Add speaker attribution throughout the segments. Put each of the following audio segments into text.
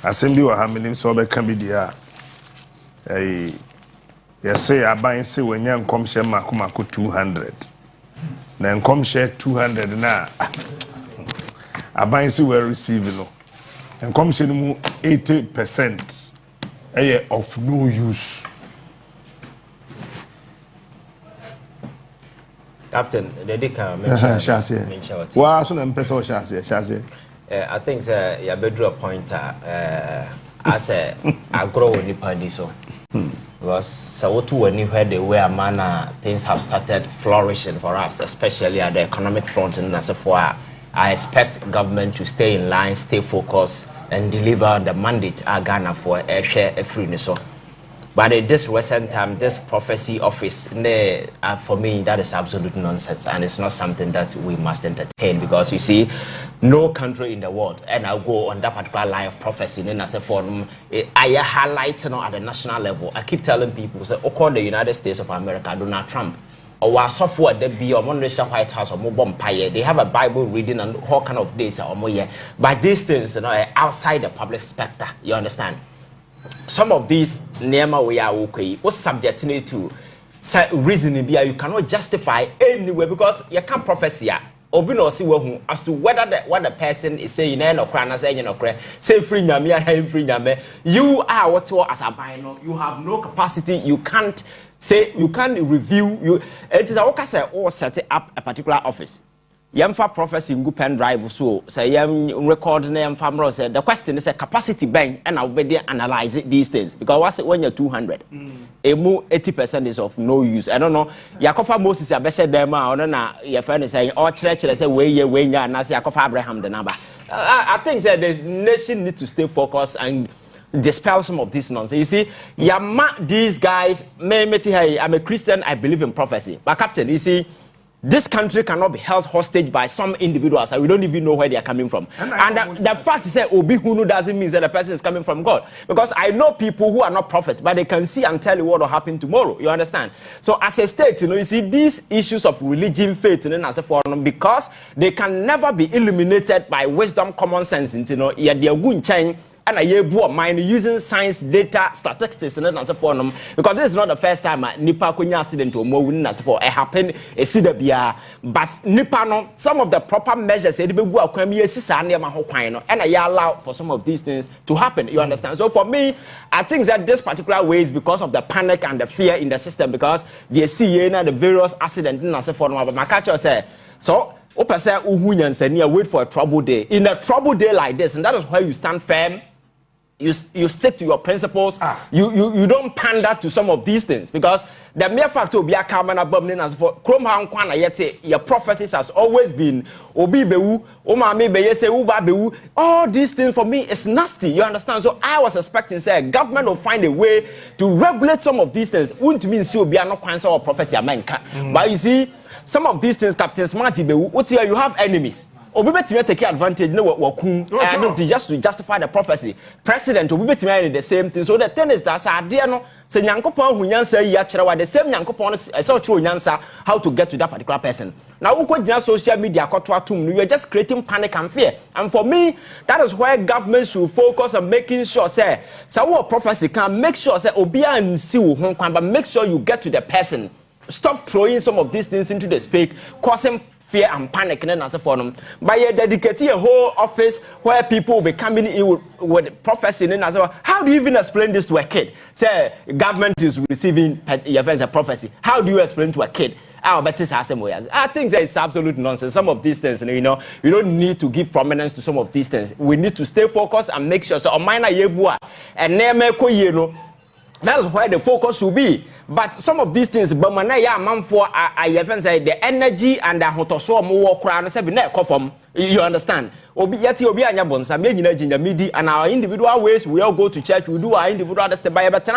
Speaker 1: Assembly wa hamini so be kan bi dia say aban say wenya nkomhye makomako 200 na nkomhye 200 na aban say we receive no nkomhye mu 80% of no use.
Speaker 2: Captain, the Dika mentioned.
Speaker 1: Wow, so I'm person Shasi.
Speaker 2: I think you better a point as a grow in the so. Because so too when you heard the way manner things have started flourishing for us, especially at the economic front, and as for I expect government to stay in line, stay focused, and deliver the mandate Ghana for a share a free so. But at this recent time, this prophecy office, for me, that is absolute nonsense, and it's not something that we must entertain, because you see, no country in the world, and I'll go on that particular line of prophecy, and as a form, I highlight at the national level. I keep telling people, say, okay, the United States of America, Donald Trump, or our software, they be or Monday White House or more Empire, they have a Bible reading and all kind of days or more year. But these things, outside the public spectre, you understand? Some of these nema we are okay was subjecting to reasoning be you cannot justify anywhere, because you can't prophesy or be no see as to whether what the person is saying or crying saying say free nyame free nyame. You are what you are as a bino, you have no capacity, you can't say, you can't review you. It is a worker say or set up a particular office. Yamfa prophecy in pen drive so say yam record name famro said the question is a capacity bank, and I'll be there analyze these things, because what's it when you're 200 80% is of no use. I don't know Yakofa Moses abeshe them or na your friend is saying or church say way and as Yakofa Abraham the number. I think that the nation need to stay focused and dispel some of this nonsense. You see, these guys I'm a Christian, I believe in prophecy, but Captain, you see, this country cannot be held hostage by some individuals, and we don't even know where they are coming from. And the fact is that Obi Hunu doesn't mean that the person is coming from God. Because I know people who are not prophets, but they can see and tell you what will happen tomorrow. You understand? So as a state, you see, these issues of religion, faith, and as a forum, because they can never be eliminated by wisdom, common sense, yeah, they are good chain. And I mind using science, data, statistics, and so forth. Because this is not the first time Nipa kunya accident or more wouldn't as for it happened. But Nipa no, some of the proper measures and I allow for some of these things to happen. You understand? So for me, I think that this particular way is because of the panic and the fear in the system, because they see the various accidents and so forth. But my culture say so. Wait for a trouble day. In a trouble day like this, and that is why you stand firm. You stick to your principles. You don't pander to some of these things, because the mere fact to be a common abomination as for your prophecies has always been all these things for me is nasty. You understand? So I was expecting say government will find a way to regulate some of these things. Wouldn't mean so be no cancer or prophecy but you see, some of these things, Captain Smart, you have enemies. Obibetime take advantage just to justify the prophecy. President Obibetime the same thing. So the thing is that idea no say Nyankopon hu nyansa yi akyerewa the same Nyankopon say cho nyansa how to get to that particular person. Now who go social media koto atum, you are just creating panic and fear. And for me, that is why government should focus on making sure say what prophecy can make sure say obia and see but make sure you get to the person. Stop throwing some of these things into the speak, causing fear and panic and as a forum. By dedicating a whole office where people will be coming in with prophecy and as well. How do you even explain this to a kid? Say government is receiving your friends a prophecy. How do you explain to a kid? I think that is absolute nonsense. Some of these things, you don't need to give prominence to some of these things. We need to stay focused and make sure. So, minor yebua and that is where the focus should be. But some of these things, but man, I even say the energy and the hotoso more crown say you understand? And our individual ways, we all go to church, we do our individual but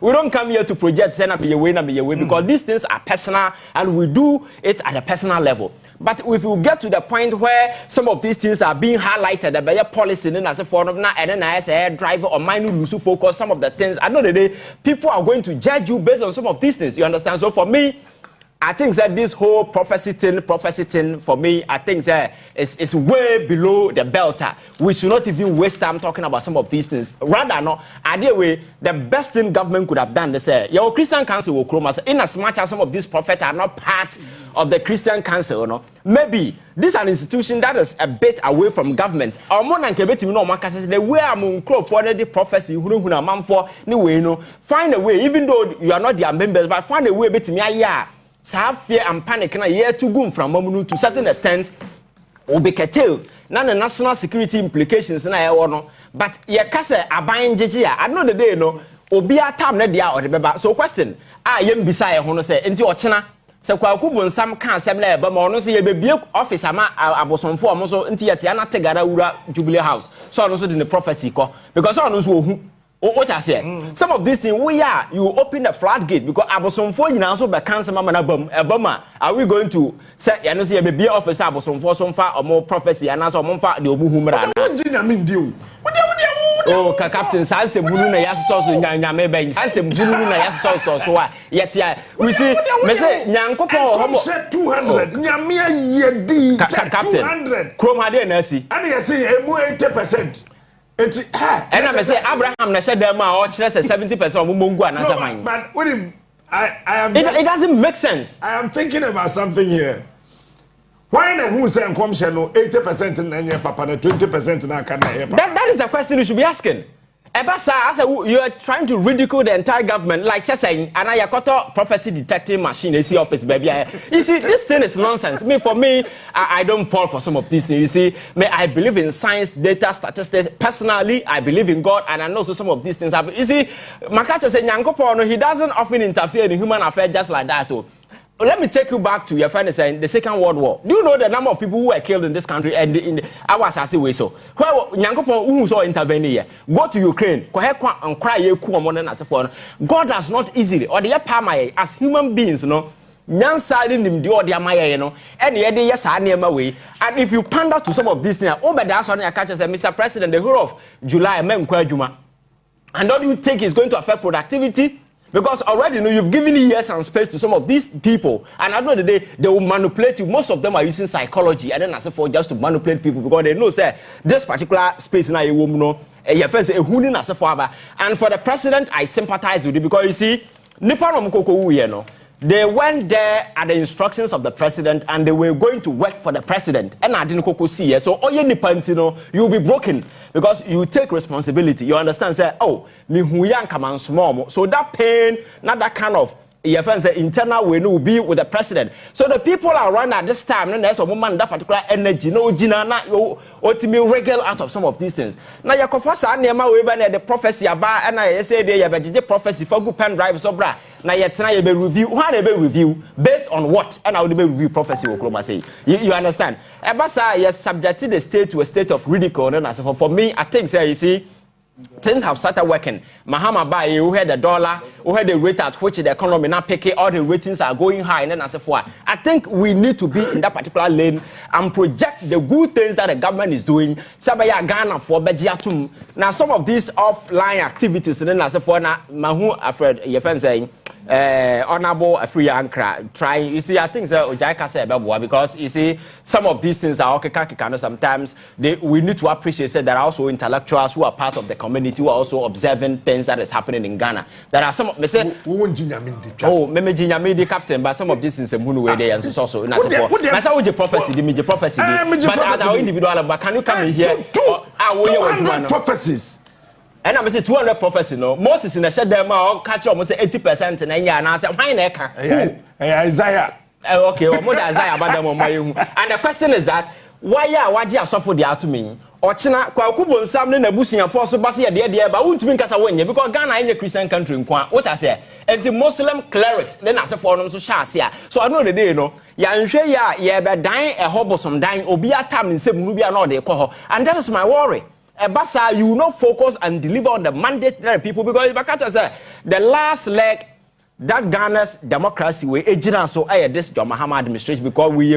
Speaker 2: we don't come here to project because these things are personal and we do it at a personal level. But if we get to the point where some of these things are being highlighted by a policy and as a form of and then as a driver or mind lose focus, some of the things, I know the day people are going to judge you based on some of these things. You understand? So for me, I think that this whole prophecy thing for me, I think that is way below the belt. We should not even waste time talking about some of these things. Rather, no, idea way the best thing government could have done. They say your Christian Council will chroma. In as much as some of these prophets are not part of the Christian Council, no, maybe this is an institution that is a bit away from government. Or more than the way I'm for the prophecy, find a way, even though you are not their members, but find a way bit me have fear and panic na year to go from moment to certain extent will be curtailed. Now the national security implications na ya no, but ye kase aban jeje I know the day no obi atam na dia or the beba. So question yem bisa ye ho no say enti ochena se kwaku bonsam kan asem na eba ma ono se ye bebie office ama abosonfo omo so enti ye tia na tegara wura Jubilee House. So ono so the prophecy ko because ono so ohu what I say? Some of these things you open the floodgate because Abosomfo you also by cancer mama Obama. Are we going to say you know see a baby officer Abosomfo some far or more prophecy and also more far the Obu Humra? Oh, Captain Sanse Bununa Yasso Nyame Ben Sanse Bununa Yasso so yet we see me say Nyankopo
Speaker 1: 200 Nyamia ye
Speaker 2: Captain 200 Chroma de Nasi
Speaker 1: and you see 80%. And
Speaker 2: I say Abraham na said them or 70% of Mungu and Nasaman.
Speaker 1: But with him, I am.
Speaker 2: It doesn't make sense.
Speaker 1: I am thinking about something here. Why the who say commission 80% in your papa and 20% in our Canada?
Speaker 2: That is the question you should be asking. Ebasa, as you are trying to ridicule the entire government, like saying, and I got a prophecy detecting machine, AC office, baby. You see, this thing is nonsense. For me, I don't fall for some of these things. You see, I believe in science, data, statistics. Personally, I believe in God, and I know some of these things happen. You see, Makacha said, he doesn't often interfere in human affairs just like that. Let me take you back to your friend saying the Second World War. Do you know the number of people who were killed in this country and in our assassin way? So, where Nyankopon who saw intervene here, go to Ukraine, and cry God has not easily, or the Pama as human beings, you know. Nyanside him do the Maya, you know, and yet yes, I near my way. And if you pander to some of these things, over that's on your catcher said, Mr. President, the whole of July, and don't you think it's going to affect productivity? Because already you've given years and space to some of these people, and at the end of the day, they will manipulate you. Most of them are using psychology, and then as for just to manipulate people because they know say this particular space now you know and for the president, I sympathize with you because you see, they went there at the instructions of the president and they were going to work for the president. And I didn't see it. So you'll be broken because you take responsibility. You understand? Say, oh, small. So that pain, not that kind of internal way will be with the president. So the people around at this time, and there's a woman that particular energy, no Gina, ultimately regular out of some of these things. Now you confess the prophecy about and I say they have a prophecy for good pen drive so bra. Now yet tonight you be review. How they be review based on what? And I will be review prophecy will say. You understand? Ebasa yes subjected the state to a state of ridicule. And as for me, I think you see. Things have started working. Mahama Baye, who had the dollar, who had the rate at which the economy now picking, all the ratings are going high, and then as for I think we need to be in that particular lane and project the good things that the government is doing. Sabaya Ghana for Bejiatum. Now some of these offline activities, and then as for now, Mahu Alfred, your friend saying. Honorable free ankra trying you see I think Ojaika said because you see some of these things are okay sometimes we need to appreciate that there are also intellectuals who are part of the community who are also observing things that is happening in Ghana. There are some me say the captain but some of these things way there and so also in support. That's how the prophecy the prophecy but as our individual but can you come in here
Speaker 1: 200 prophecies.
Speaker 2: And I'm saying 200 prophecy no. Moses in the shed them out catch almost 80% and I say why neka?
Speaker 1: Isaiah.
Speaker 2: Okay, more than Isaiah about them on my own. And the question is that why are waji suffer the to me? Or China kwaku bonsam ne nabusi ya force basi ya dia but won't mean kasa wenye because Ghana is a Christian country in what I say. And the Muslim clerics then as a forum so share. So I know the day no. Ya nhwe ya be dying a hobo some dying obi atam in se munubia no de ko and that is my worry. Basa, you will not focus and deliver on the mandate that the people because Bakata said the last leg that Ghana's democracy we ejina so this John Mahama administration because we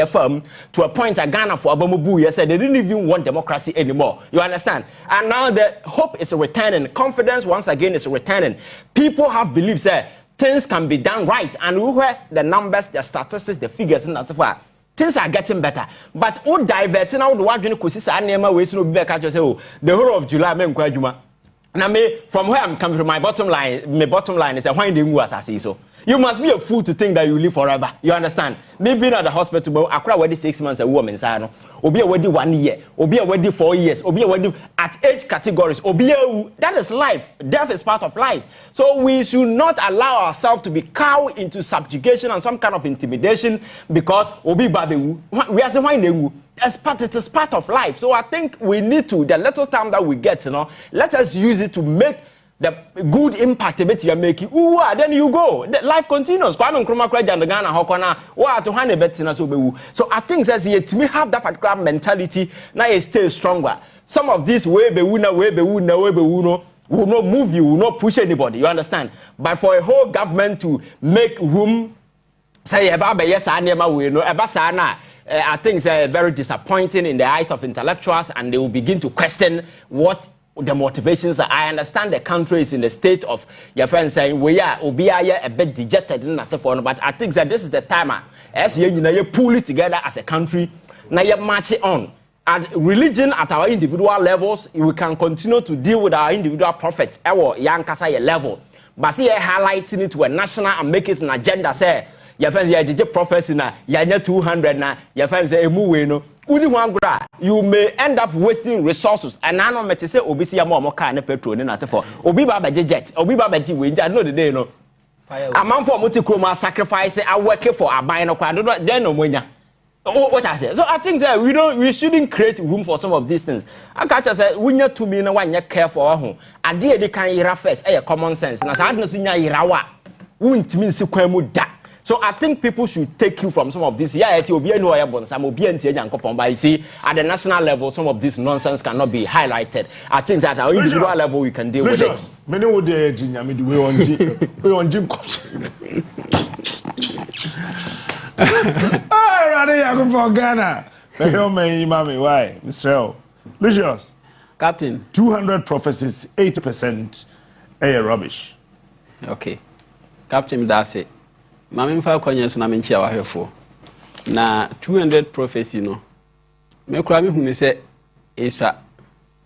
Speaker 2: firm to a point at Ghana for Abamubu you said they didn't even want democracy anymore. You understand? And now the hope is returning, confidence once again is returning. People have beliefs things can be done right, and we hear the numbers, the statistics, the figures, and so forth. Things are getting better, but all diverting out the one kusi sa nema we no be catch say oh the whole of July me nkwa adwuma. Now me from where I'm coming from, my bottom line is a why they asasi so. You must be a fool to think that you live forever. You understand? Me being at the hospital, but I cry already 6 months a woman say Obi already 1 year, Obi already 4 years, Obi already at age categories. Obi that is life. Death is part of life. So we should not allow ourselves to be cowed into subjugation and some kind of intimidation because Obi babewu. We are saying why they it is part of life. So I think we need to, the little time that we get, let us use it to make the good impact you are making. Then you go. The life continues. So I think that to me have that particular mentality, now you stay stronger. Some of these will not move you, will not push anybody. You understand? But for a whole government to make room, say I think it's very disappointing in the eyes of intellectuals, and they will begin to question what the motivations are. I understand the country is in the state of your friends saying we are a bit dejected, but I think that this is the time as you pull it together as a country, now you march it on. At religion, at our individual levels, we can continue to deal with our individual prophets, our young Kasaya level, but see highlighting it to a national and make it an agenda. Say your friends, you prophecy na you 200 na your friends say no. You may end up wasting resources. And I know say obisi ya mo car na petrol na say for obi ba jet obi ba ji we I know the day no a man for multi-chroma sacrifice I work for a buy no kwado then no monya. What I say. So I think that we shouldn't create room for some of these things. I catch us say we need to me na one care for ho ade dey kan yira first common sense na say adno so nya yira wa wuntimi nsi kwan mu da. So I think people should take you from some of this. Yeah, at the national level, some of this nonsense cannot be highlighted. I think that at our individual level we can deal with it.
Speaker 1: Many would we on Jim I for Ghana. Why? Mr. Lucius.
Speaker 3: Captain.
Speaker 1: 200 prophecies, 80% rubbish.
Speaker 3: Okay. Captain, that's it. Mami mfa kwanyes na menchi awahwefo na 200 prophecy no me kura me hunu se isa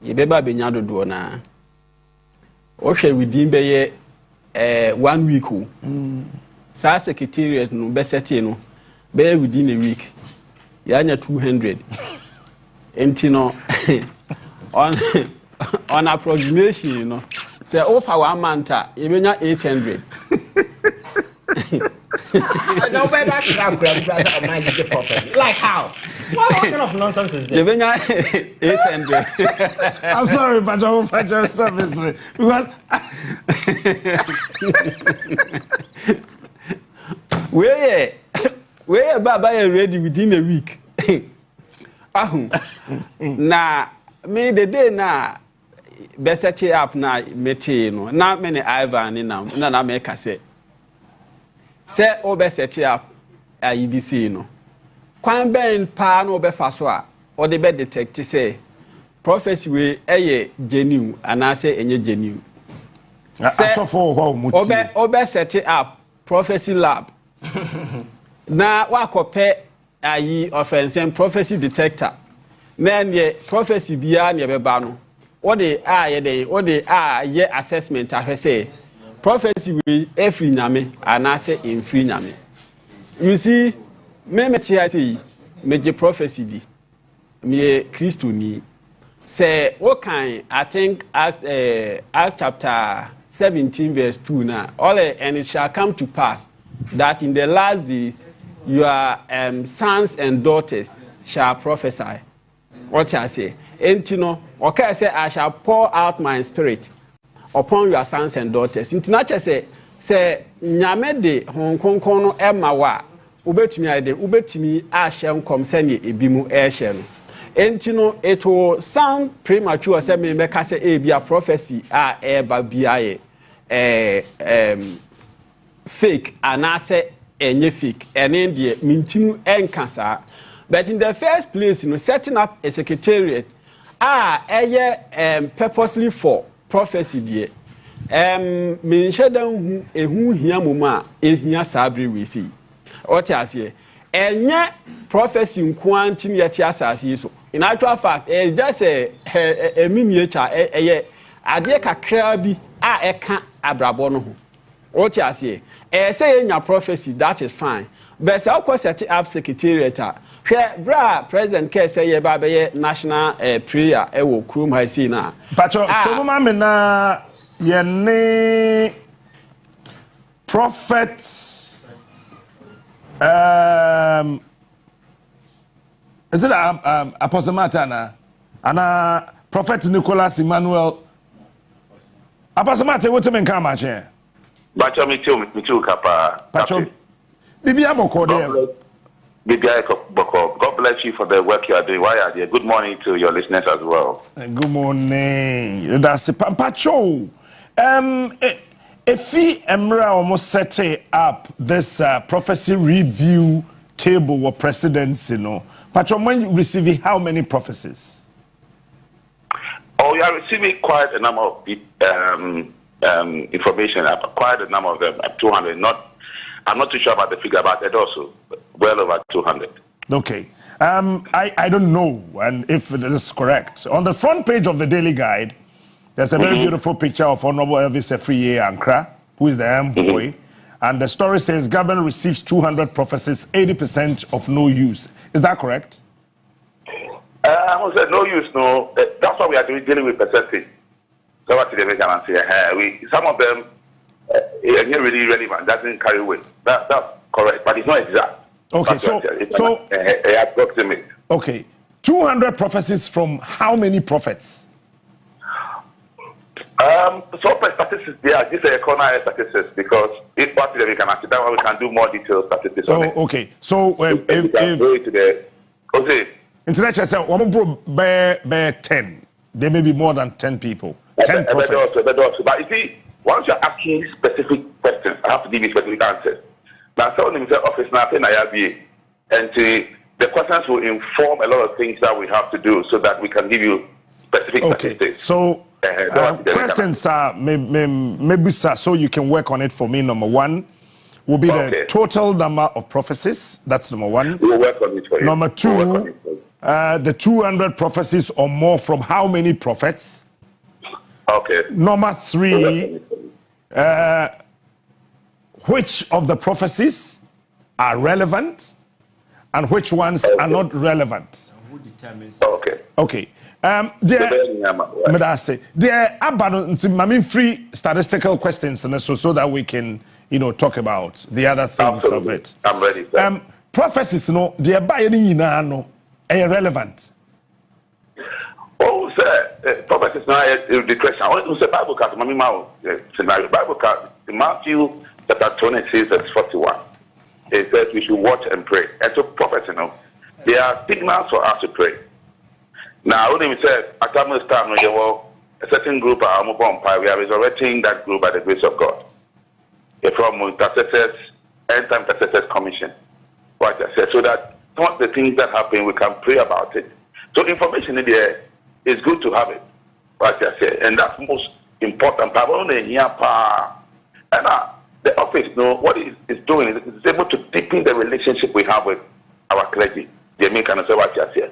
Speaker 3: yebeba benya dodo na o hwe within be ye 1 week sa secretariat no be seti no be within a week ya nya 200 enti no on approximation no say over 1 month yebenya 800
Speaker 2: no better like how? What kind of nonsense is this?
Speaker 3: 800.
Speaker 1: I'm sorry, but I won't find your service because
Speaker 3: where Baba is ready within a week. Na me the day na better cheer up na mete no na many Ivan na make say. Say obe set up a IBC no. Kwan ben pa no obe fa so a or the be detect say prophecy we genuine and I say enye genuine. Obe set up prophecy lab. Na wa kope ayi offense prophecy detector. Then ye prophecy bia na be ba no. What they are ye assessment I say. Prophecy we every nyame and I say in free nyame. You see, me say me prophecy di. Me Christo ni. Say what kind I think as chapter 17 verse 2 now. And it shall come to pass that in the last days your sons and daughters shall prophesy. What shall I say? And you know, okay, I say I shall pour out my spirit upon your sons and daughters. International say nyame de honkonkon no ema wa ubetumi ade ubetumi a hye nkom sene ebimu e hye no enti no it will sound premature say me make say e bia prophecy a eba bia fake anase enye fake ene de mintinu enka saa. But in the first place, setting up a secretariat purposely for prophecy there. menhye dan ehu hia moma ehia sabri we see what you say enye prophecy nkwanti ne yete asase so in actual fact just a miniature ade kakra bi a eka abrabo no ho what you say say enya prophecy that is fine but say of set up secretariat hwe bra president ke say ye ba be national prayer e wo krum ha see na
Speaker 1: pacho so ma me na ye ne prophet is it Apostle Martin and Prophet Nicholas Emmanuel Apostle Martin what me kan ma che
Speaker 4: Bacho me too kapa
Speaker 1: Pacho bibi amoko there
Speaker 4: God bless you for the work you are doing. Why are you? Good morning to your listeners as well.
Speaker 1: Good morning. That's Pacho. If Emra almost set up this prophecy review table or presidency, no. Pacho, when you receive how many prophecies?
Speaker 4: Oh, you are receiving quite a number of information. Quite a number of them. 200. I'm not too sure about the figure, but it also well over 200.
Speaker 1: Okay. I don't know and if this is correct. On the front page of the Daily Guide, there's a very beautiful picture of Honorable Elvis Efriye Ankra, who is the envoy. And the story says government receives 200 prophecies, 80% of no use. Is that correct?
Speaker 4: I would say no use, no. That's why we are dealing with percentage. So what did they make an answer? Some of them are really relevant, doesn't carry weight. That's correct, but it's not exact.
Speaker 1: Okay, so
Speaker 4: approximate.
Speaker 1: Okay, 200 prophecies from how many prophets?
Speaker 4: So statistics, yeah, this is a corner statistics because if what we can answer that one, we can do more detailed statistics.
Speaker 1: Oh, okay. So
Speaker 4: if go to the okay.
Speaker 1: International say one bro bear 10. There may be more than 10 people. 10 prophets.
Speaker 4: But you see, once you're asking specific questions, I have to give you specific answers. Now, someone in the office now, and the questions will inform a lot of things that we have to do so that we can give you specific statistics.
Speaker 1: So, questions are maybe so you can work on it for me. Number one will be the total number of prophecies. That's number one.
Speaker 4: We'll work on it for you.
Speaker 1: Number two, the 200 prophecies or more from how many prophets?
Speaker 4: Okay.
Speaker 1: Number three, which of the prophecies are relevant and which ones are not relevant?
Speaker 4: Who determines? Okay.
Speaker 1: Okay. There are free statistical questions so that we can, talk about the other things of it.
Speaker 4: I'm ready, sir.
Speaker 1: Prophecies, no, they are by any irrelevant.
Speaker 4: Oh, sir, prophecies now the question. I want to say Bible card, Bible card, Matthew chapter 26, verse 41. It says we should watch and pray. And so prophets, there are signals for us to pray. Now, when we said at this time, a certain group are we are resurrecting that group by the grace of God. From intercessors, end time intercessors commission. What I said, so that some of the things that happen, we can pray about it. So information in there is good to have it. What I said, and that's most important. And the office, what it's doing is it's able to deepen the relationship we have with our clergy. They make an answer what I said.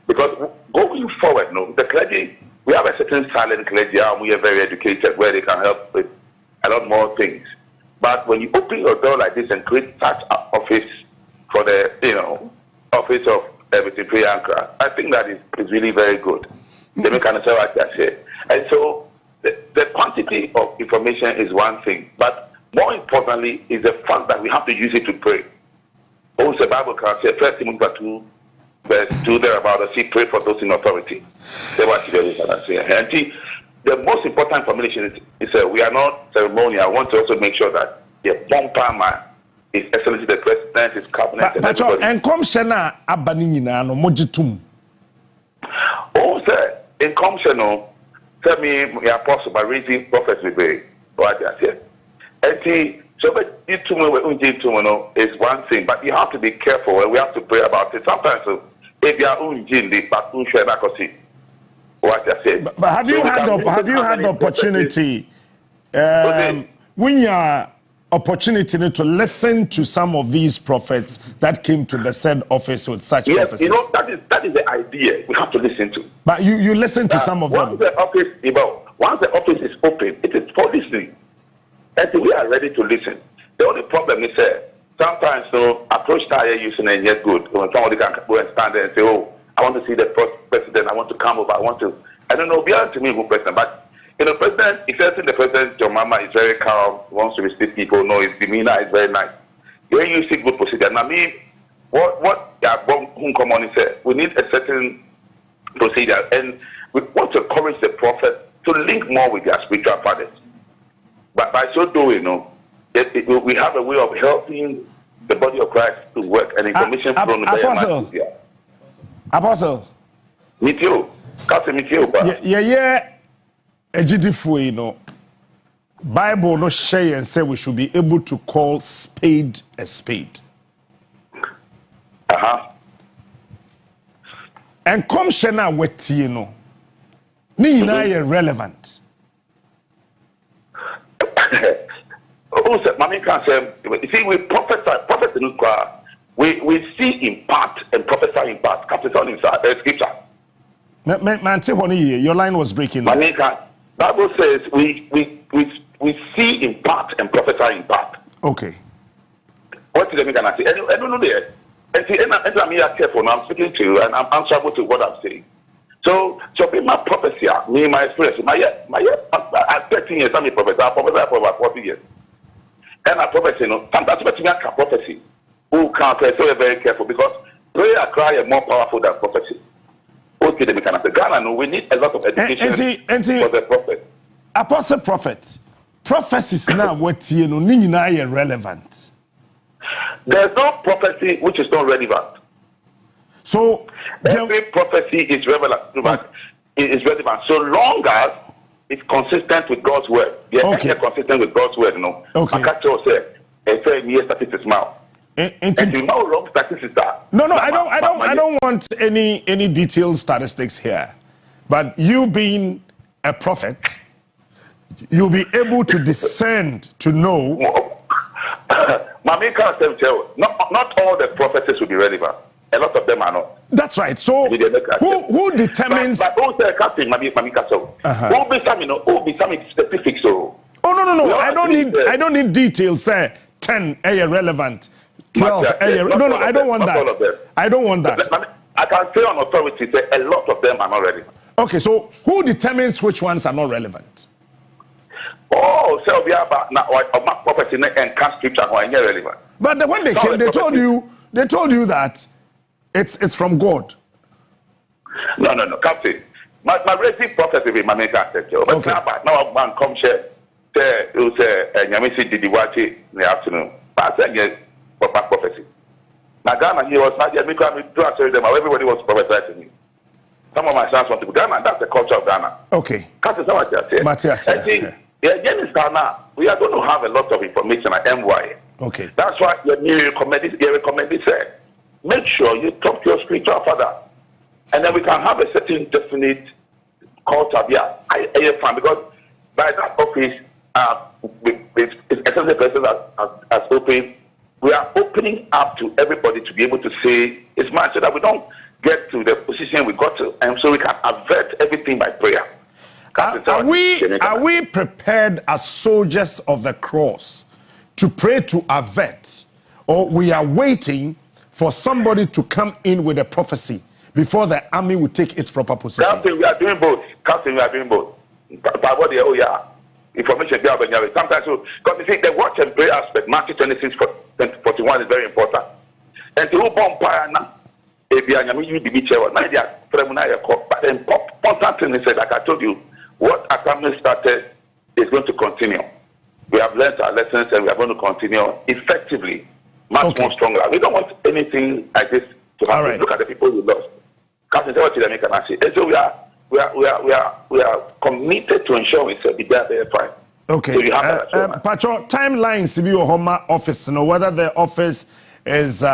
Speaker 4: Because going forward, the clergy, we have a certain silent clergy, and we are very educated, where they can help with a lot more things. But when you open your door like this and create such an office for the, office of everything prayer, I think that is really very good. They make an answer what I said. And so the quantity of information is one thing, but more importantly is the fact that we have to use it to pray. Also, the Bible can say, 1 Timothy 2, verse 2 there about us, pray for those in authority. That's what I say. And the most important information is we are not ceremonial. I want to also make sure that the Pompama is Excellency the President, his cabinet, and everybody.
Speaker 1: And come Shana Abanina no Mojitum.
Speaker 4: Oh, sir, in Comshano, tell me, the apostle by raising prophets with what I said. And so is one thing, but you have to be careful and we have to pray about it. Sometimes if you are but what I said.
Speaker 1: But have you had the opportunity when you opportunity to listen to some of these prophets that came to the said office with such prophecies.
Speaker 4: You know, that is the idea we have to listen to.
Speaker 1: But you listen to some of them.
Speaker 4: Once the office is open, it is for listening. And we are ready to listen. The only problem is sometimes approach that using and yet good. When somebody can go and stand there and say, oh, I want to see the president, I want to come over, I don't know, beyond to me who president, but the president, if you see the president, your mama is very calm, wants to receive people, know his demeanor is very nice. When you see good procedure, now what come on is we need a certain procedure, and we want to encourage the prophet to link more with their spiritual fathers. But by so doing, we have a way of helping the body of Christ to work and information from
Speaker 1: the Apostle.
Speaker 4: Meet you.
Speaker 1: Yeah. Ejidifo, Bible no share and say we should be able to call spade a spade. And come shena weti ni na relevant.
Speaker 4: Mami can say, you see, we prophesy in we see in part and prophesy in part. Captain in scripture.
Speaker 1: Your line was breaking.
Speaker 4: Bible says we see in part and prophesy in part.
Speaker 1: Okay.
Speaker 4: What did I say? I don't know there. And see, and I'm here careful now. I'm speaking to you and I'm answerable to what I'm saying. So be my prophecy, me, my experience, I'm 13 years, I'm a prophet. I prophesy for about 40 years. And I prophesy, sometimes I can prophecy. Who can't pray? So we're very careful because prayer cry is more powerful than prophecy. Okay, we can say Ghana. No, we need a lot of education for the prophet.
Speaker 1: Apostle prophet, prophecies now what you know, relevant.
Speaker 4: There's no prophecy which is not relevant.
Speaker 1: So
Speaker 4: every prophecy is relevant. It is relevant so long as it's consistent with God's word. Yes, okay. Consistent with God's word. Okay. I can't say a year statistics now. And you know wrong statistics are.
Speaker 1: No, I don't want any detailed statistics here. But you being a prophet, you'll be able to discern to know.
Speaker 4: Not all the prophecies will be relevant. A lot of them are not.
Speaker 1: That's right. So who determines?
Speaker 4: But who say Captain who be some specifics?
Speaker 1: Oh no. I don't need details. Say 10 relevant. 12 no, I don't want that. I don't want that.
Speaker 4: I can say on authority that a lot of them are not relevant.
Speaker 1: Okay, so who determines which ones are not relevant?
Speaker 4: Oh, so we have my prophecy and cast scripture who are irrelevant.
Speaker 1: But when they came, they told you that it's from God.
Speaker 4: No, Captain. My basic prophecy be my maker said. But now man come share. You say Nyamisi did the watch in the afternoon. But I said prophecy. Now Ghana, he was not yet because everybody was prophesying to me. Some of my sons want to go Ghana. That's the culture of Ghana.
Speaker 1: Okay.
Speaker 4: Captain, Matthias. In Ghana, we are going to have a lot of information at MY.
Speaker 1: Okay.
Speaker 4: That's why you recommend this. Make sure you talk to your spiritual father, and then we can have a certain definite culture. Because by that office, it's essentially the person has opened. We are opening up to everybody to be able to say it's mine, so that we don't get to the position we got to, and so we can avert everything by prayer.
Speaker 1: Are we prepared as soldiers of the cross to pray to avert, or we are waiting for somebody to come in with a prophecy before the army will take its proper position?
Speaker 4: Captain, we are doing both. Information sometimes, because you see the watch and pray aspect, Matthew 26:41 is very important. And to bomb now, but the important thing is that, like I told you, what Academy started is going to continue. We have learned our lessons and we are going to continue effectively, much more stronger. We don't want anything like this to happen. Right. Look at the people we lost. Captain, what did I make an answer? And so we are committed to ensuring it's be there fine.
Speaker 1: Okay. So you have Pacho, timelines to be your home office, whether the office is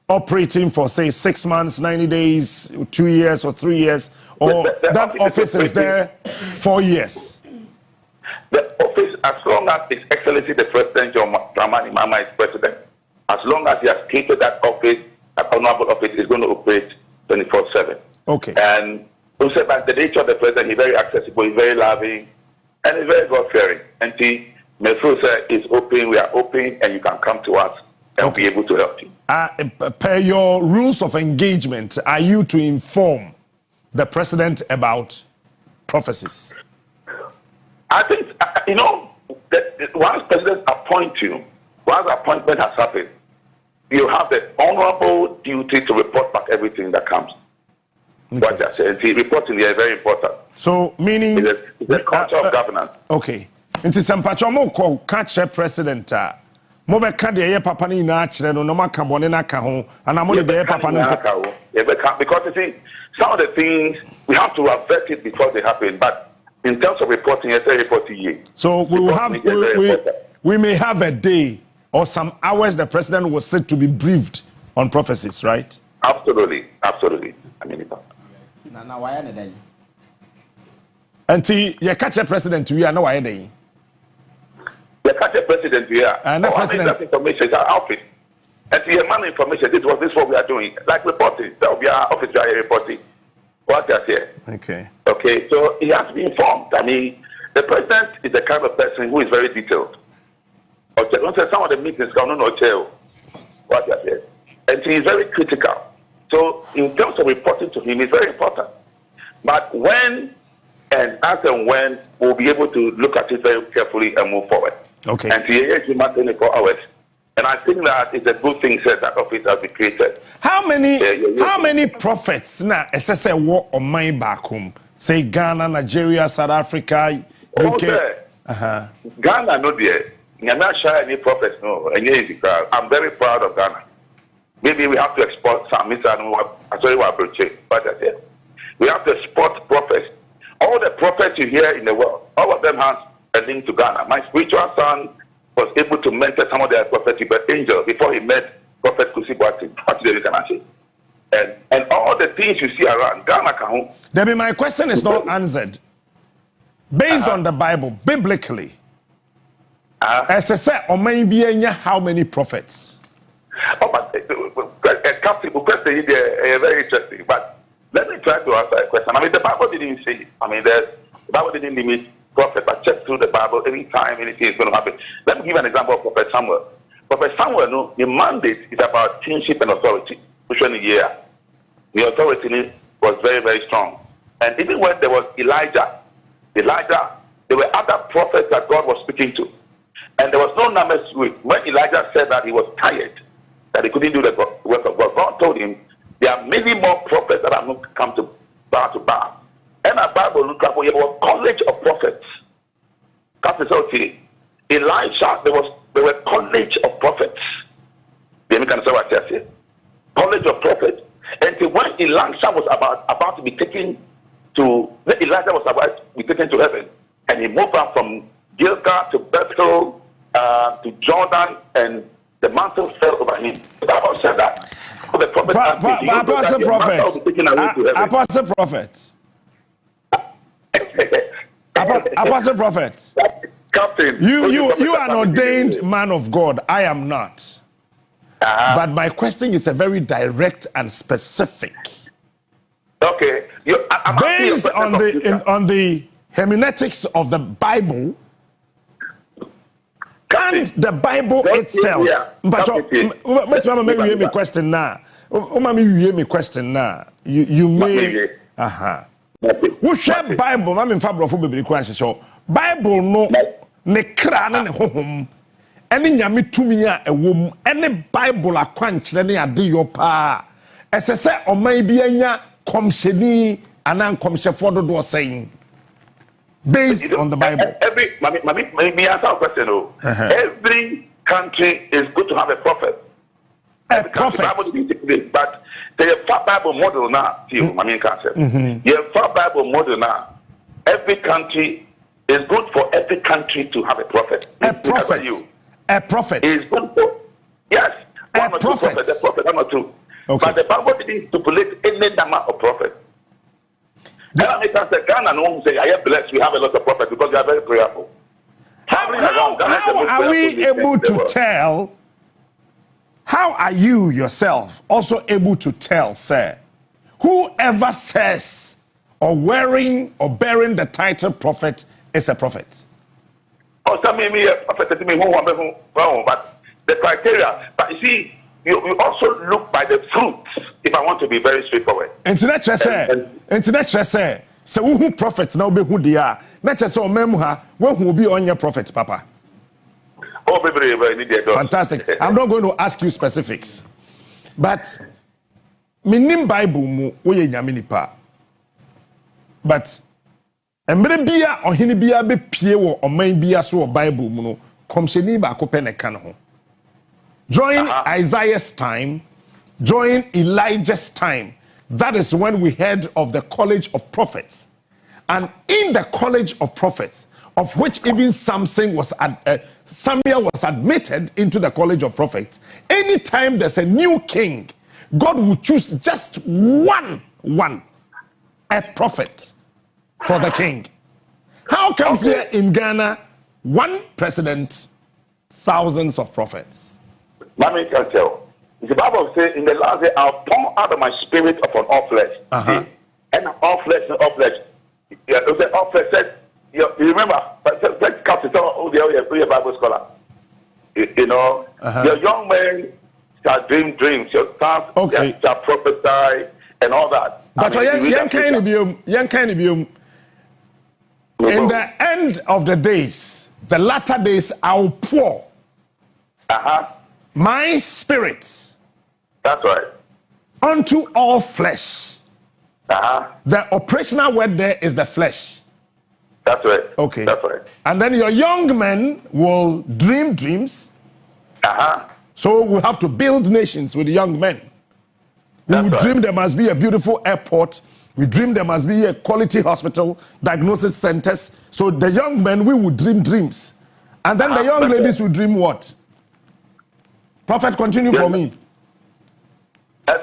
Speaker 1: operating for say 6 months, 90 days, 2 years, or 3 years, or that office is there 4 years.
Speaker 4: The office as long as His Excellency the President John Dramani Mahama is president, as long as he has created that office, that honorable office, is going to operate 24/7.
Speaker 1: Okay.
Speaker 4: And also, by the nature of the president, he's very accessible, he's very loving, and he's very God-fearing. And he, Mefrusa is open, we are open, and you can come to us and be able to help you.
Speaker 1: Per your rules of engagement, are you to inform the president about prophecies?
Speaker 4: I think, that once president appoints you, once appointment has happened, you have the honorable duty to report back everything that comes. Okay. What I said, reporting here is very important.
Speaker 1: So, meaning...
Speaker 4: It's a culture of governance.
Speaker 1: Okay. Into some patromo call catch a president. Mobe kadi ye papa ni na achire no ma ka bone na ka ho ana mo de papa no
Speaker 4: because you see some of the things we have to avert it before they happen, but in terms of reporting, it's a reporting year.
Speaker 1: So we will have we may have a day or some hours the president was said to be briefed on prophecies, right?
Speaker 4: Absolutely. I mean it.
Speaker 2: Na why na day?
Speaker 1: Until you catch a president we are no why day.
Speaker 4: You catch a president here.
Speaker 1: And the president
Speaker 4: that information is our office. And see, man information, this is what we are doing. Like reporting. That will be our office, we are reporting. What I say. Okay, so he has to be informed. I mean, the president is the kind of person who is very detailed. Okay, don't say some of the meetings come no tell what I say. And he is very critical. So in terms of reporting to him, it's very important. But when and as and when we'll be able to look at it very carefully and move forward.
Speaker 1: Okay.
Speaker 4: And to 24 hours. And I think that it's a good thing said that office has been created.
Speaker 1: How many prophets na SSA war on my back home? Say Ghana, Nigeria, South Africa, UK.
Speaker 4: Ghana no there. I'm not sure any prophets no. I'm very proud of Ghana. Maybe we have to export some. But I said we have to export prophets. All the prophets you hear in the world, all of them have a link to Ghana. My spiritual son was able to mentor some of their prophetic angels before he met Prophet Kusibwati. And all the things you see around Ghana.
Speaker 1: Debbie, my question is not answered. Based on the Bible, biblically, as I said, or maybe how many prophets?
Speaker 4: Captain, question is very interesting, but let me try to answer a question. I mean, the Bible didn't say it. I mean, the Bible didn't limit prophet, but check through the Bible anytime anything is going to happen. Let me give an example of Prophet Samuel. Prophet Samuel, the mandate is about kingship and authority. Which one year? The authority was very, very strong. And even when there was Elijah, there were other prophets that God was speaking to. And there was no numbers to it. When Elijah said that he was tired, that he couldn't do the work of God, God told him, there are many more prophets that are going to come to bow. And the Bible look up, we have a college of prophets. Captain said, Elisha, there were college of prophets. College of prophets. And when Elijah was about to be taken to, Elijah was about to be taken to heaven, and he moved on from Gilgal to Bethel to Jordan, and the mantle fell over him. The Bible said that. The prophet
Speaker 1: Apostle prophet. Apostle prophet.
Speaker 4: Captain.
Speaker 1: You are an ordained man of God. I am not. But my question is a very direct and specific.
Speaker 4: Okay.
Speaker 1: Based on the hermeneutics of the Bible and the Bible itself. But maybe me question now. You may. Who share Bible? I'm in favor of baby question. So Bible no ne kra na ne honhom. Any nyame tumi a wom. Any Bible akwankyere ne ade yo pa. Esese o man bi anya komhyeni anan komhyefo dodo saying. Based on the Bible.
Speaker 4: Maybe answer a question. Every country is good to have a prophet.
Speaker 1: A prophet.
Speaker 4: But the Bible model now, concept. The Bible model now. Every country is good for every country to have a prophet.
Speaker 1: A prophet. A prophet.
Speaker 4: Is good for yes.
Speaker 1: A prophet.
Speaker 4: The prophet number two. Okay. But the Bible didn't stipulate any number of prophets. Ghana no one say, I am blessed, we have a lot of prophets because they are very prayerful.
Speaker 1: How
Speaker 4: traveling around.
Speaker 1: How are we able to tell? How are you yourself also able to tell, sir, whoever says or wearing or bearing the title prophet is a prophet?
Speaker 4: Oh, some me a prophet to me but the criteria. But you see, you also look by the fruits. If I want to be very straightforward.
Speaker 1: Internet say, so who prophets now be who they are. Not just so memoha, when who be on your prophet, Papa.
Speaker 4: Oh, baby,
Speaker 1: fantastic. I'm not going to ask you specifics. But minim Bible mu we nyame pa. But emre bia ohini bia be pie wo oman bia so Bible mu no komsheni ba ko pe ne kan ho. During Isaiah's time, during Elijah's time, that is when we heard of the college of prophets. And in the college of prophets, of which even Samuel was admitted into the college of prophets, anytime there's a new king, God will choose just one, a prophet for the king. How come here in Ghana, one president, thousands of prophets?
Speaker 4: Mommy can tell. The Bible says, in the last day, I'll pour out of my spirit upon all flesh. And all flesh and all flesh. All flesh said, you remember, but let's come to the Bible scholar. You know, your young men shall dream dreams, your sons shall prophesy, and all that.
Speaker 1: But in the end of the days, the latter days, I'll pour my spirit.
Speaker 4: That's right.
Speaker 1: Unto all flesh. The operational word there is the flesh.
Speaker 4: That's right.
Speaker 1: Okay.
Speaker 4: That's right.
Speaker 1: And then your young men will dream dreams. So we have to build nations with young men. We will dream there must be a beautiful airport. We dream there must be a quality hospital, diagnosis centers. So the young men, we will dream dreams. And then the young ladies will dream what? Prophet, continue for me. One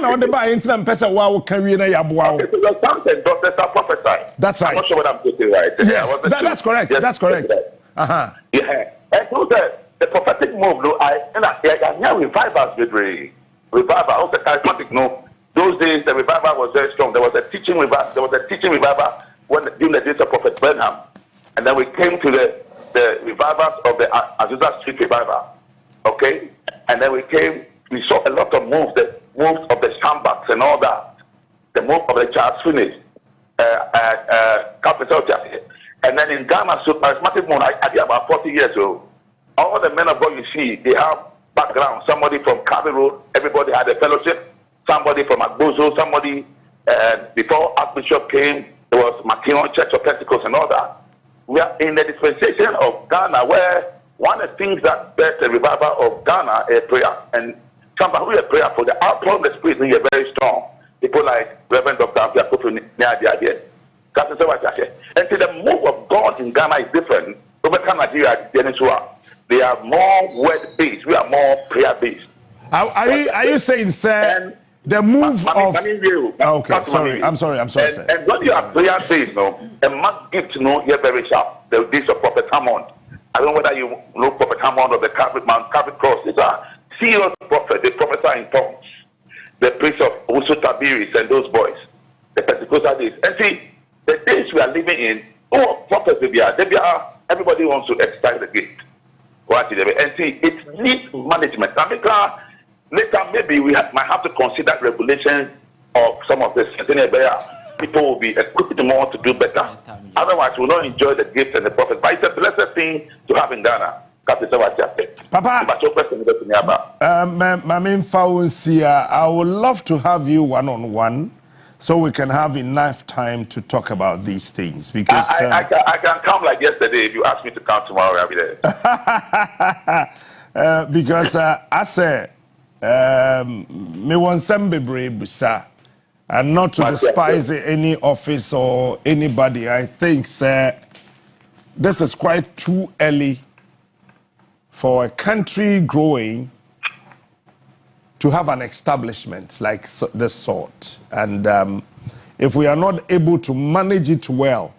Speaker 1: on the buy incident person wow carry na yabuao.
Speaker 4: Okay, so your sons and daughters are prophesying.
Speaker 1: That's right.
Speaker 4: I'm not sure what I'm saying right.
Speaker 1: Yes, that's correct. Yes, that's correct.
Speaker 4: Yeah. And so the prophetic move, no, I revivals with revival, also charismatic, no. Those days the revival was very strong. There was a teaching revival when during the days of Prophet Brenham. And then we came to the revivals of the Azusa Street revival. Okay? And then we saw a lot of moves, the moves of the Shambaks and all that. The move of the Charles Finney, capital. And then in Ghana, so charismatic move, I did about 40 years old. All the men of God you see, they have background. Somebody from Carvey Road, everybody had a fellowship. Somebody from Agbozo, somebody before Archbishop came, there was Makion Church of Pentecost and all that. We are in the dispensation of Ghana where one of the things that bears the revival of Ghana is prayer. And somebody who is prayer for the outpouring of the Spirit is very strong. People like Reverend Dr. Abiakoto Niadia. And so the move of God in Ghana is different. Over Nigeria, they are more word-based. We are more prayer-based.
Speaker 1: Are you saying, sir, the move of... Okay, sorry. I'm sorry, sir.
Speaker 4: And when you are prayer-based, a must gift, you're very sharp. The days of Prophet Hammond. I don't know whether you know Prophet Hammond or the Mount Calvary Cross. These are serious prophets. They prophesy in tongues. The priest of Usu Tabiris and those boys. The Pentecostal days. And see, the days we are living in, prophets they are, everybody wants to exercise the gift. And see, it needs management. Later, maybe we might have to consider regulations of some of this. People will be equipped more to do better. Otherwise, we'll not enjoy the gift and the prophet. But it's a blessed thing to have in Ghana.
Speaker 1: Papa, I would love to have you one-on-one so we can have enough time to talk about these things. Because
Speaker 4: I can come like yesterday. If you ask me to come tomorrow, I'll be there.
Speaker 1: Because I say, me want some busa. And not to despise any office or anybody. I think, sir, this is quite too early for a country growing to have an establishment like this sort. And if we are not able to manage it well,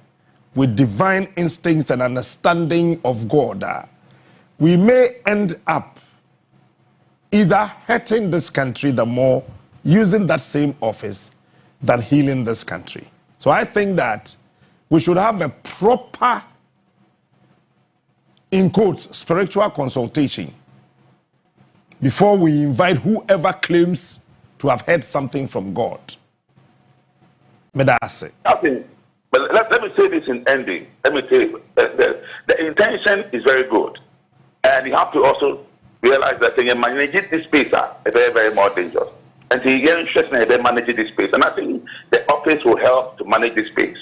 Speaker 1: with divine instincts and understanding of God, we may end up either hurting this country the more, using that same office, than healing this country. So I think that we should have a proper, in quotes, spiritual consultation before we invite whoever claims to have heard something from God. But that's it.
Speaker 4: But let me say this in ending. Let me say the intention is very good. And you have to also realize that when you manage this space, it's very, very more dangerous. And so you're interested in managing this space. And I think the office will help to manage this space.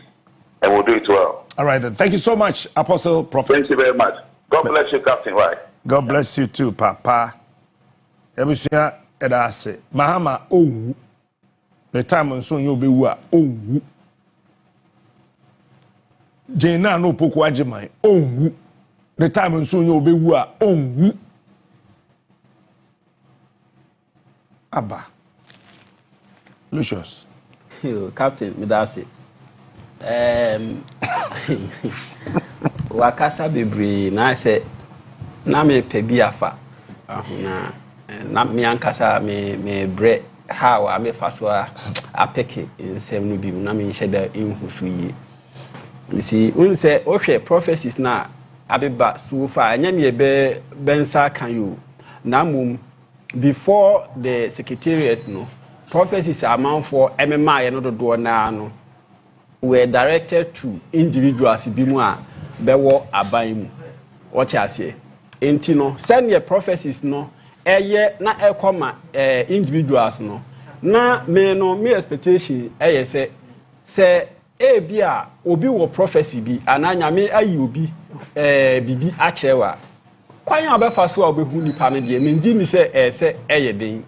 Speaker 4: And we'll do it well.
Speaker 1: All right, then. Thank you so much, Apostle Prophet.
Speaker 4: Thank you very much. God bless you, Captain. Right.
Speaker 1: God bless you too, Papa. Ebusia edase. Mahama owu. The time on soon you'll be owu. Jena no poku ajimai. Owu. The time on soon you'll be owu. Abba. Lucius.
Speaker 3: Captain, me that's it. Wakasa bebre na say na me pebi afa na me ankasa me bre how I me faso apeke nsem no bi na me hyeda enhusu yi. You see, when say okay prophecies na abeba so far anya ne be bensa kan you na mum before the secretariat no prophecies amount for MMA no do na no were directed to individuals bimu a bewo aban mu what you say enti no send your prophecies no eye na ekoma individuals no na me expectation eye say bi a obi wo prophecy bi ananya me ayi obi bibi achewa kwan ya obefa so obehu nipa no de me ngi mi say eye den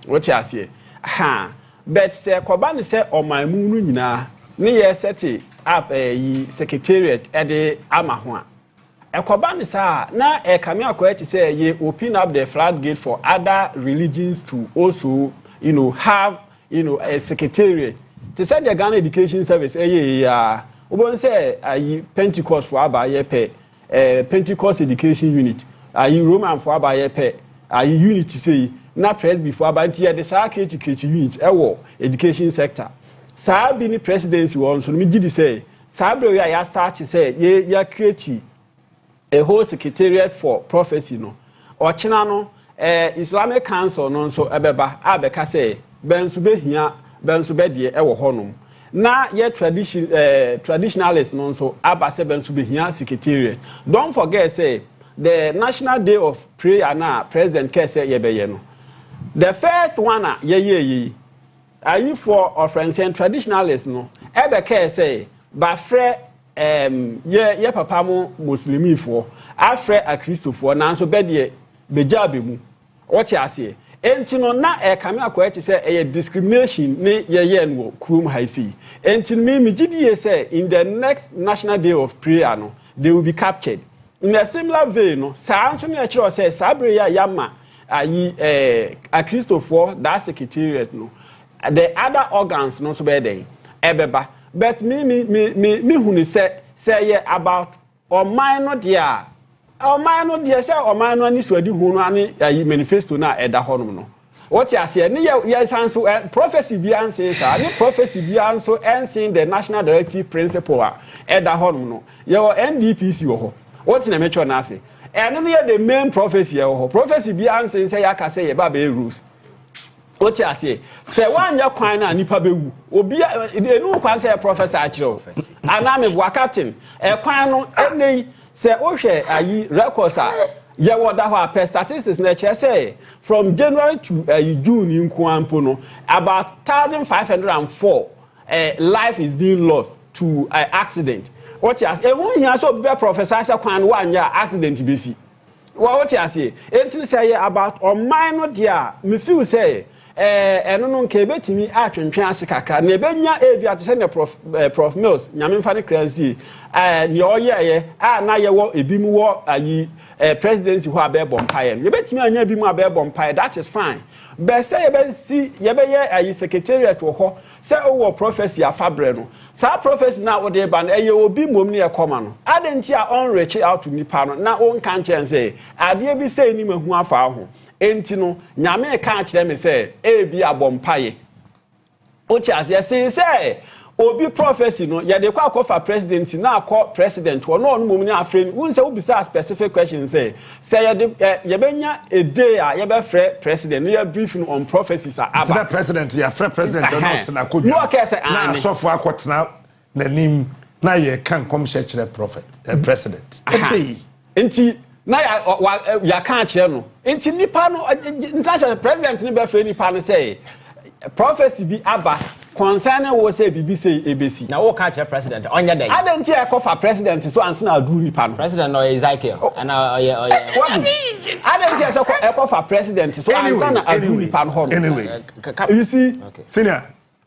Speaker 3: what you say ha but say koba ne say oman mu no nyina ne ye set up secretariat ede ama ho a ekoba ne sa na kame akoya say ye open up the floodgate for other religions to also have a secretariat to say the Ghana Education Service obon say Pentecost for abaye pe Pentecost Education Unit Roman for abaye pe unit say na Presby for abanti the Saketi unit education sector saa bi ni presidency won so me gidi say saa bre ya start say ya create a whole secretariat for prophecy no ochina no Islamic Council no so ebeba abeka say bensu behia bensu bedie ewo honum na ye traditionalists no so abase bensu behia secretariat. Don't forget say the National Day of Prayer na President Kese yebeye no the first one ye are you for offense and traditionalists no ebe care say ba fre ye papa mo muslimi for afre a christopher na so be de bejabe mu what you say enti no na kame akoya say e discrimination ne ye no krum high sea enti me gidi say in the next National Day of Prayer no they will be captured in a similar vein no sa anso ne kire say sabre ya yama a christopher that secretariat no the other organs no so be dey ebeba but me hunu say about oman no dia say oman no ani so adi hu no ani manifesto na eda honum no what you say ne yes so prophecy bi answer sa ne prophecy bi anso ensin the national directive principle eda honum no your NDPC wo ho what na mecho na say and no the main prophecy wo ho prophecy bi answer say ya ka say ye ba be rules. What you say? Say one ya kwan na nipa bewu. Obi enu kwan say professor akiro. Aname bua captain. Kwan no ene say o hwe ayi records ye woda ho statistics na che say from January to June in Kwampo no about 1504 life is being lost to accident. What you say? E won ya so be professor say kwan one ya accident be si. What you say? Enti say about on minor dia me feel say eno no nke betimi atwentwen ase kakra na ebenya ebi ate se ne prof Mills nyame mfa ne crazy ne oyeye na ye wo ebi mu wo ayi presidency ho abebo mpaye no betimi anya ebi mu abebo mpaye that is fine but say ye be ye ayi secretariat wo ho say wo prophecy afabre no sa prophecy na wo de ba na eye obi mom ne e koma no adenchi a on reach out to nipa no na won kan chen say ade bi say ni mahu afa ho enti no nyame ka kire me say e bi abompaye o ti ase say obi prophecy no ye de kwa kofa president na akọ president wo no mom ni afre won say obisa specific question say ye benya a day a ye be free president ye briefing on prophecies are
Speaker 1: aba president ya free president not na kodwa
Speaker 3: no okay say
Speaker 1: na sofo akotena na nim na ye kan kom kire prophet president
Speaker 3: enti na ya kan kire no enti nipa no international president ni be free nipa no say prophecy bi aba concerning wo say bibi say ebesi
Speaker 2: na wo ka kire president onye dey
Speaker 3: adenti e call for president so anso na adu nipa no
Speaker 2: president no Ezekiel and
Speaker 3: adenti e call for president so anso na adu nipa no
Speaker 1: anyway
Speaker 3: you see
Speaker 1: senior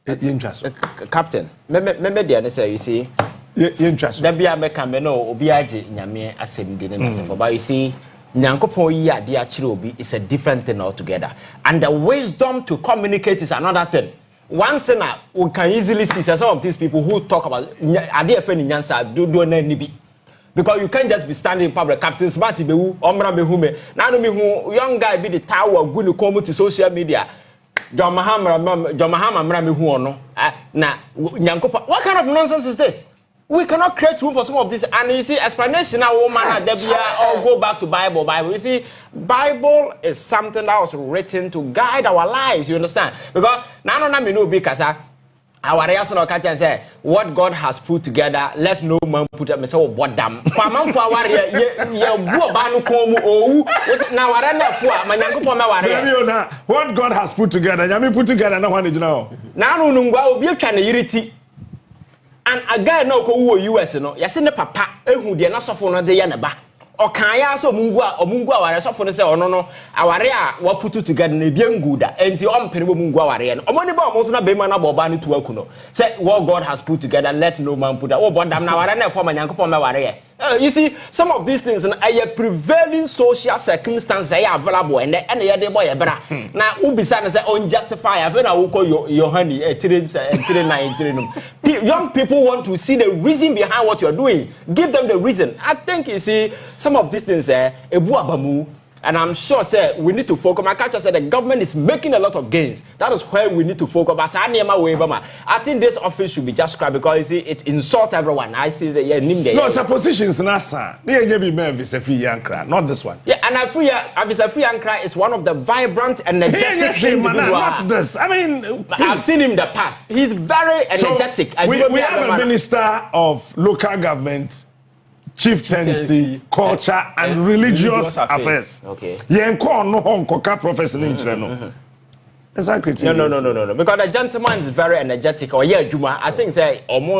Speaker 1: interest
Speaker 2: captain me dey say you see
Speaker 1: interest
Speaker 2: da bia me ka me no obi age nyame asem di ne na se for but you see nyankopon yi ade a kire obi is a different thing altogether and the wisdom to communicate is another thing. One thing we can easily see some of these people who talk about ade efe ni nyansa do na ni bi because you can't just be standing in public. Captain Smart be hu omra me hu me na no me hu young guy be the tower gu ni come to social media John Mahama mra me hu ono na nyankopon. What kind of nonsense is this? We cannot create room for some of this. And you see, explanation now, woman, all go back to Bible. You see, Bible is something that was written to guide our lives. You understand? Because now me know because our reason or catch and say what God has put together, let no man put up. Me say what damn. Kwamam for our
Speaker 1: what God has put together. Yami put together. No one is now.
Speaker 2: Now no nungwa obi twa na yiriti. And a guy no ko US no yase ne papa ehu de na sofo no de ya ne ba okan ya so mungu aware sofo no se ono no aware a wa putu together na bia nguda enti ompere bo mungu aware no omoni ba omo so na be ma na boba no tu aku no say what God has put together let no man put that oh bodam na aware na for ma nyankopon ma aware you see some of these things and a prevailing social circumstances are available and ye dey boy bra na ubisa na say unjustify ave na wo ko your honey 393 young people want to see the reason behind what you're doing. Give them the reason. I think you see some of these things ebu abamu. And I'm sure, sir, we need to focus. My culture said the government is making a lot of gains. That is where we need to focus. But I think this office should be just scrapped because you see, it insults everyone. I see the name there.
Speaker 1: No, it's a positions NASA. Not this one.
Speaker 2: Yeah, and Free Ankara is one of the vibrant, energetic individuals.
Speaker 1: Not this. I mean,
Speaker 2: I've seen him in the past. He's very energetic.
Speaker 1: So we have a minister of local government, chieftaincy, culture, and religious affairs.
Speaker 2: Okay.
Speaker 1: Yenko no honko professor no. Exactly.
Speaker 2: No. Because the gentleman is very energetic. Or I think say